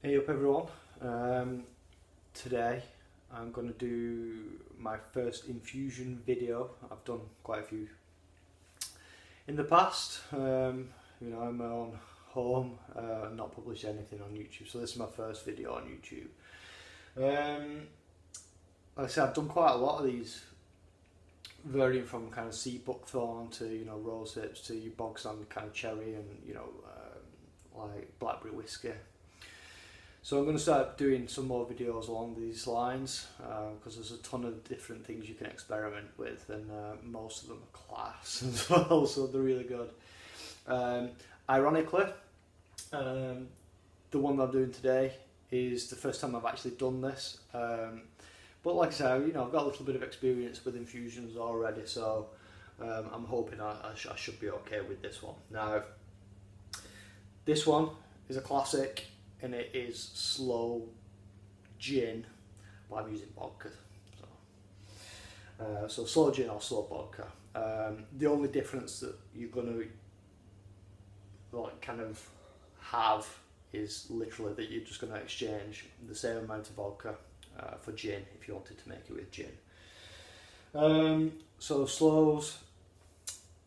Hey up everyone, today I'm going to do my first infusion video. I've done quite a few in the past, in my own home, not published anything on YouTube, so this is my first video on YouTube. Like I said, I've done quite a lot of these, varying from kind of sea buckthorn to rose hips to your bog standard kind of cherry and like blackberry whiskey. So I'm going to start doing some more videos along these lines because there's a ton of different things you can experiment with, and most of them are class as well, so they're really good. Ironically, the one that I'm doing today is the first time I've actually done this, but like I said, I've got a little bit of experience with infusions already, so I'm hoping I should be okay with this one. Now, this one is a classic, and it is sloe gin, but I'm using vodka. So sloe gin or sloe vodka. The only difference that you're going to kind of have is literally that you're just going to exchange the same amount of vodka for gin if you wanted to make it with gin. So sloes,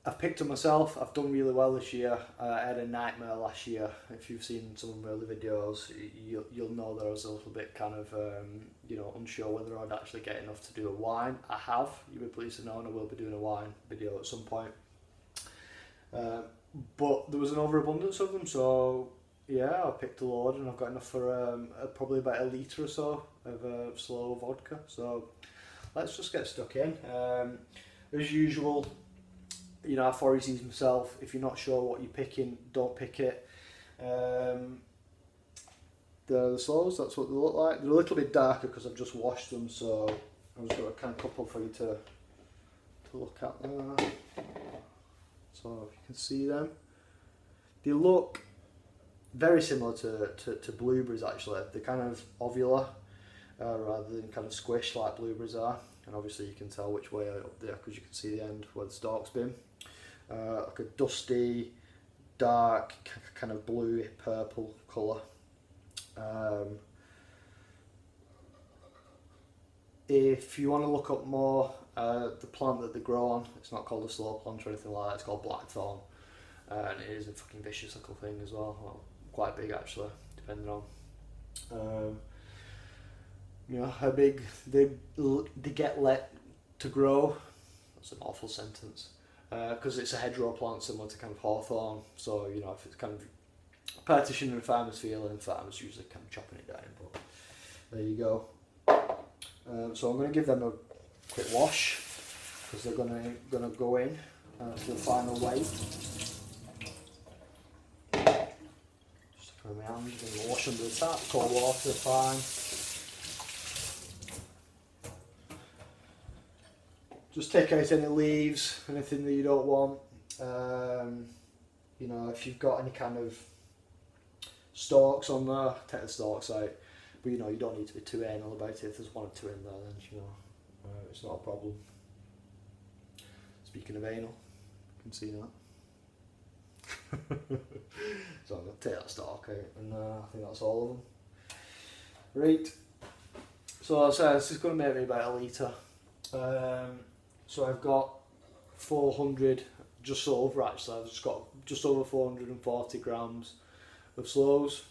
I've picked them myself. I've done really well this year. I had a nightmare last year. If you've seen some of my early videos, you'll know that I was a little bit kind of unsure whether I'd actually get enough to do a wine. I have. You'll be pleased to know, and I will be doing a wine video at some point. But there was an overabundance of them, so yeah, I picked a load, and I've got enough for probably about a litre or so of Sloe Vodka. So let's just get stuck in. As usual, I've already these myself. If you're not sure what you're picking, don't pick it. The sloes, that's what they look like. They're a little bit darker because I've just washed them, so I've just got a kind of couple for you to look at there. So if you can see them, they look very similar to blueberries actually. They're kind of ovular rather than kind of squished like blueberries are. And obviously you can tell which way up there because you can see the end where the stalk's been. Like a dusty, dark, kind of bluey purple colour. If you want to look up more, the plant that they grow on, it's not called a sloe plant or anything like that, it's called blackthorn. And it is a fucking vicious little thing as well quite big actually, depending on how big they get let to grow. That's an awful sentence, because it's a hedgerow plant similar to kind of hawthorn, so if it's kind of partitioned in a farmer's field, and farmers usually kind of chopping it down, but there you go. So I'm going to give them a quick wash because they're going to go in to the final weight. Just put my hands, I'm going to wash under the tap, cold water, fine. Just take out any leaves, anything that you don't want. If you've got any kind of stalks on there, take the stalks out. But you don't need to be too anal about it. If there's one or two in there, then it's not a problem. Speaking of anal, you can see that. So I'm going to take that stalk out, and I think that's all of them. Right. So this is going to make me about a litre. So I've got 400, just over actually, I've just got just over 440 grams of sloes.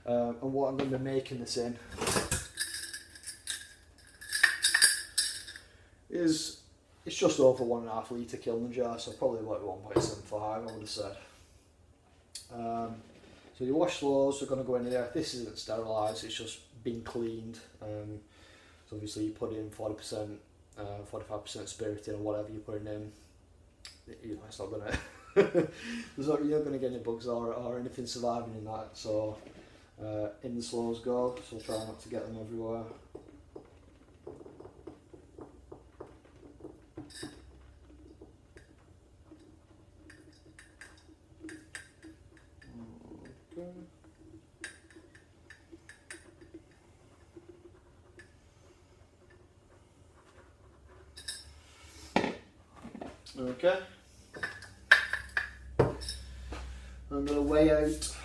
And what I'm going to be making this in is, it's just over 1.5 litre kiln jar, so probably about 1.75 I would have said. So your wash sloes are going to go in here. This isn't sterilised, it's just been cleaned. So obviously you put in 40%, 45% spirit in, or whatever you're putting in. It's not going to, you're not going to get any bugs or anything surviving in that. So in the sloes go, so try not to get them everywhere. Okay. I'm going to weigh out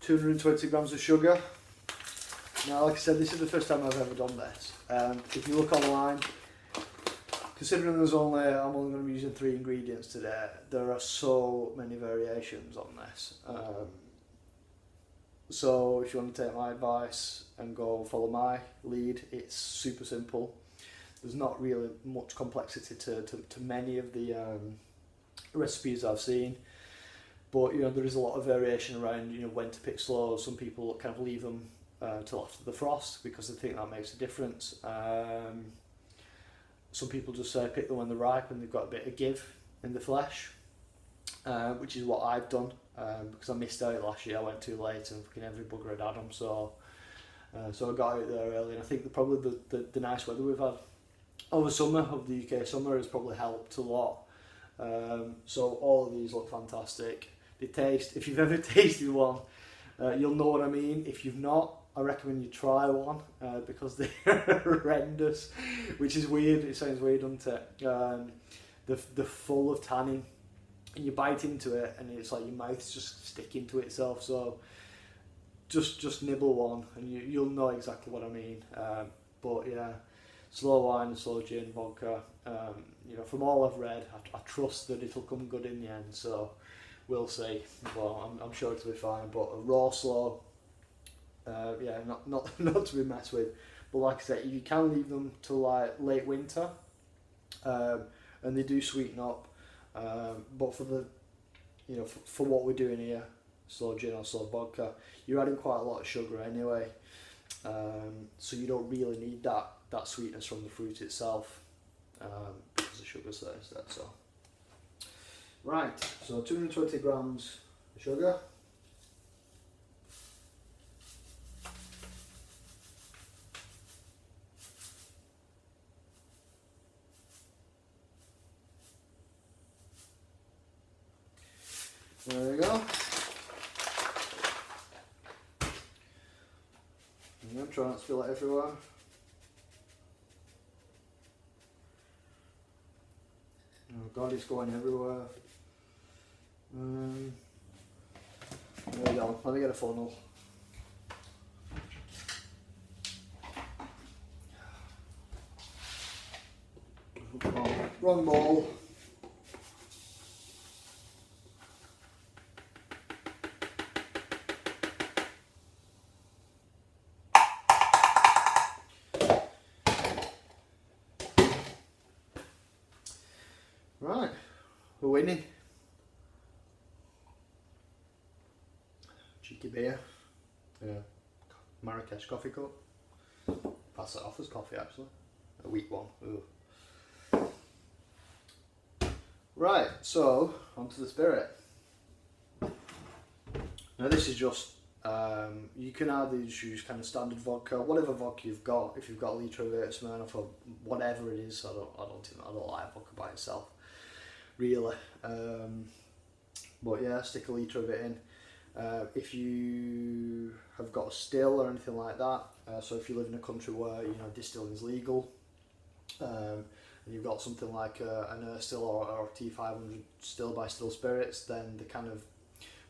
220 grams of sugar. Now, like I said, this is the first time I've ever done this. If you look online, considering I'm only going to be using 3 ingredients today, there are so many variations on this. So if you want to take my advice and go follow my lead, it's super simple. There's not really much complexity to many of the recipes I've seen, but there is a lot of variation around when to pick sloes. Some people kind of leave them till after the frost because they think that makes a difference. Some people just say pick them when they're ripe and they've got a bit of give in the flesh, which is what I've done because I missed out last year. I went too late and fucking every bugger had them, so I got out there early. And I think probably the nice weather we've had over summer, of the UK summer, has probably helped a lot. So all of these look fantastic. They taste, if you've ever tasted one, you'll know what I mean. If you've not, I recommend you try one because they're horrendous, which is weird. It sounds weird, doesn't it? They're full of tannin, and you bite into it, and it's like your mouth's just sticking to itself. So just nibble one, and you'll know exactly what I mean. But yeah, sloe wine and sloe gin vodka. From all I've read, I trust that it'll come good in the end. So we'll see. Well, I'm sure it'll be fine. But a raw sloe. Yeah, not to be messed with, but like I said, you can leave them till like late winter, and they do sweeten up. But for the, for what we're doing here, sloe gin or sloe vodka, you're adding quite a lot of sugar anyway, so you don't really need that sweetness from the fruit itself, because the sugar's there instead. So, right, so 220 grams of sugar. There we go. Try not to spill it everywhere. Oh God, it's going everywhere. There we go. Let me get a funnel. Wrong bowl. Right, we're winning. Cheeky beer. Marrakesh coffee cup. Pass it off as coffee actually. A wheat one. Ooh. Right, so onto the spirit. Now this is just, you can either use kind of standard vodka, whatever vodka you've got. If you've got a litre of it, Smirnoff or whatever it is, I don't like vodka by itself, really. But yeah, stick a litre of it in. If you have got a still or anything like that, so if you live in a country where distilling is legal, and you've got something like an still or a T500 still by Still Spirits, then the kind of,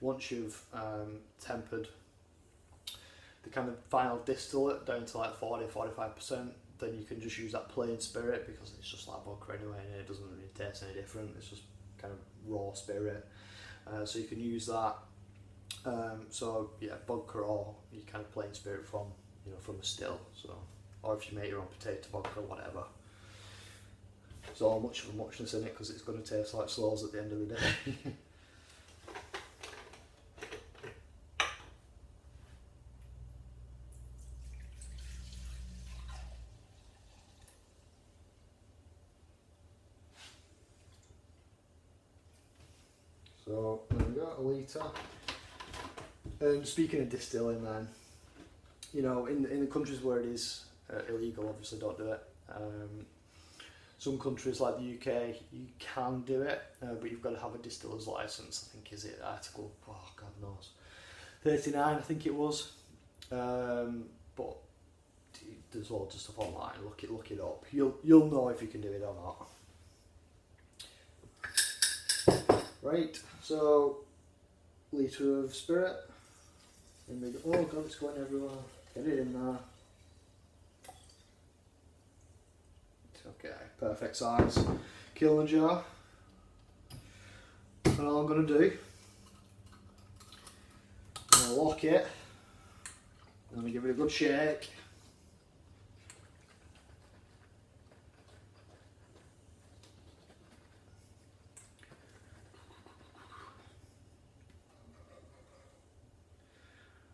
once you've tempered the kind of final distillate down to like 40-45%, then you can just use that plain spirit because it's just like vodka anyway, and it doesn't really taste any different. It's just kind of raw spirit, so you can use that. So yeah, vodka or you kind of plain spirit from from a still. So, or if you make your own potato vodka, whatever. There's all much of a muchness in it because it's going to taste like sloes at the end of the day. So there we go, a litre. And speaking of distilling, then, in the countries where it is illegal, obviously don't do it. Some countries like the UK, you can do it, but you've got to have a distiller's license. I think is it article, oh God knows, 39 I think it was. But there's loads of stuff online. Look it up. You'll know if you can do it or not. Right, so litre of spirit. In the, oh god, it's going everywhere. Get it in there. Okay, perfect size. Kiln jar. And all I'm going to do, I'm going to lock it. I'm going to give it a good shake.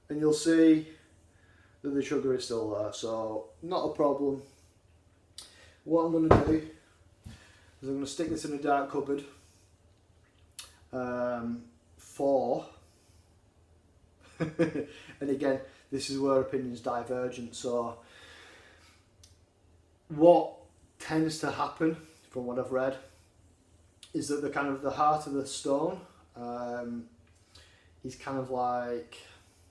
And you'll see that the sugar is still there, so not a problem. What I'm going to do is I'm going to stick this in a dark cupboard for, and again, this is where opinions divergent. So what tends to happen, from what I've read, is that the heart of the stone is kind of like,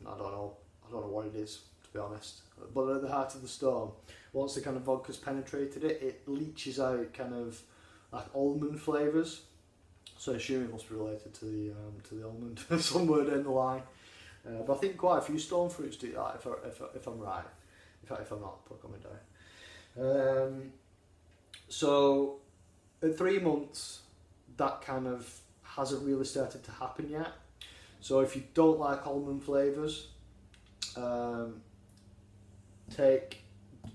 I don't know what it is, to be honest. But at the heart of the stone, once the kind of vodka's penetrated it, it leaches out kind of like almond flavours. So I assume it must be related to the almond, somewhere down the line. But I think quite a few stone fruits do that, if I'm right. If I'm not, put comment down. So at 3 months, that kind of hasn't really started to happen yet. So if you don't like almond flavours,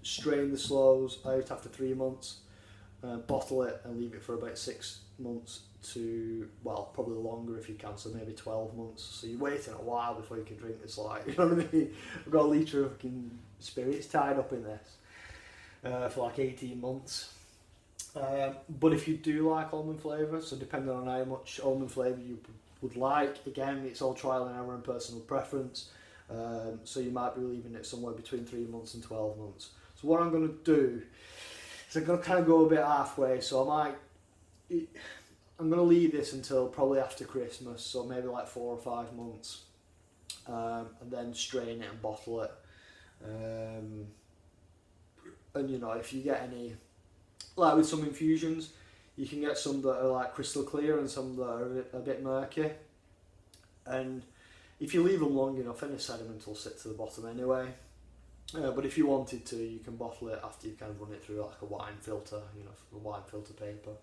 strain the sloes out after 3 months, bottle it and leave it for about 6 months to, well, probably longer if you can, so maybe 12 months. So you're waiting a while before you can drink this, like, you know what I mean? I've got a litre of fucking spirits tied up in this for like 18 months. But if you do like almond flavour, so depending on how much almond flavour you would like, again, it's all trial and error and personal preference. So you might be leaving it somewhere between 3 months and 12 months. So what I'm going to do is I'm going to kind of go a bit halfway. So I'm going to leave this until probably after Christmas, so maybe like 4 or 5 months, and then strain it and bottle it. And you know, if you get any, like with some infusions, you can get some that are like crystal clear and some that are a bit murky. And if you leave them long enough, any sediment will sit to the bottom anyway. But if you wanted to, you can bottle it after you kind of run it through like a wine filter, you know, a wine filter paper.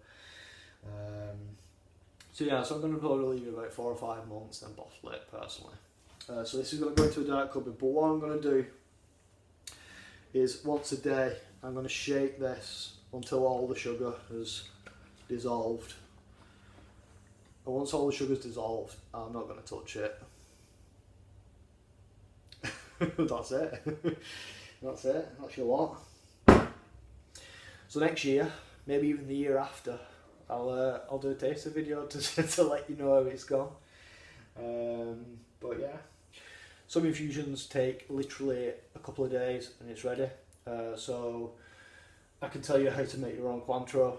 So yeah, so I'm going to probably leave it about 4 or 5 months, then bottle it personally. So this is going to go into a dark cupboard, but what I'm going to do is once a day, I'm going to shake this until all the sugar has dissolved. And once all the sugar's dissolved, I'm not going to touch it. That's it. That's it. That's your lot. So next year, maybe even the year after, I'll do a taster video to let you know how it's gone. But yeah, some infusions take literally a couple of days and it's ready. So I can tell you how to make your own Cointreau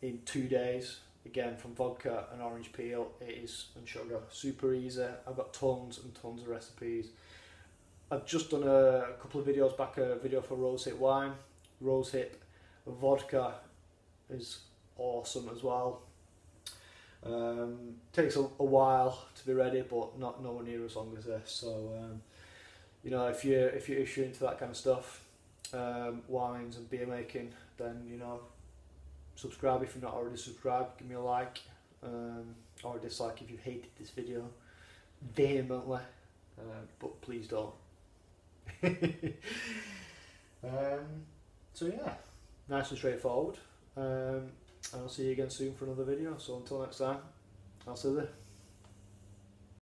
in 2 days. Again, from vodka and orange peel, and sugar. Super easy. I've got tons and tons of recipes. I've just done a couple of videos back, a video for rosehip wine. Rosehip vodka is awesome as well. Takes a while to be ready, but not nowhere near as long as this. So you know, if you're into that kind of stuff, wines and beer making, then you know, subscribe if you're not already subscribed. Give me a like or a dislike if you hated this video vehemently, but please don't. So yeah, nice and straightforward. I'll see you again soon for another video. So until next time, I'll see you there.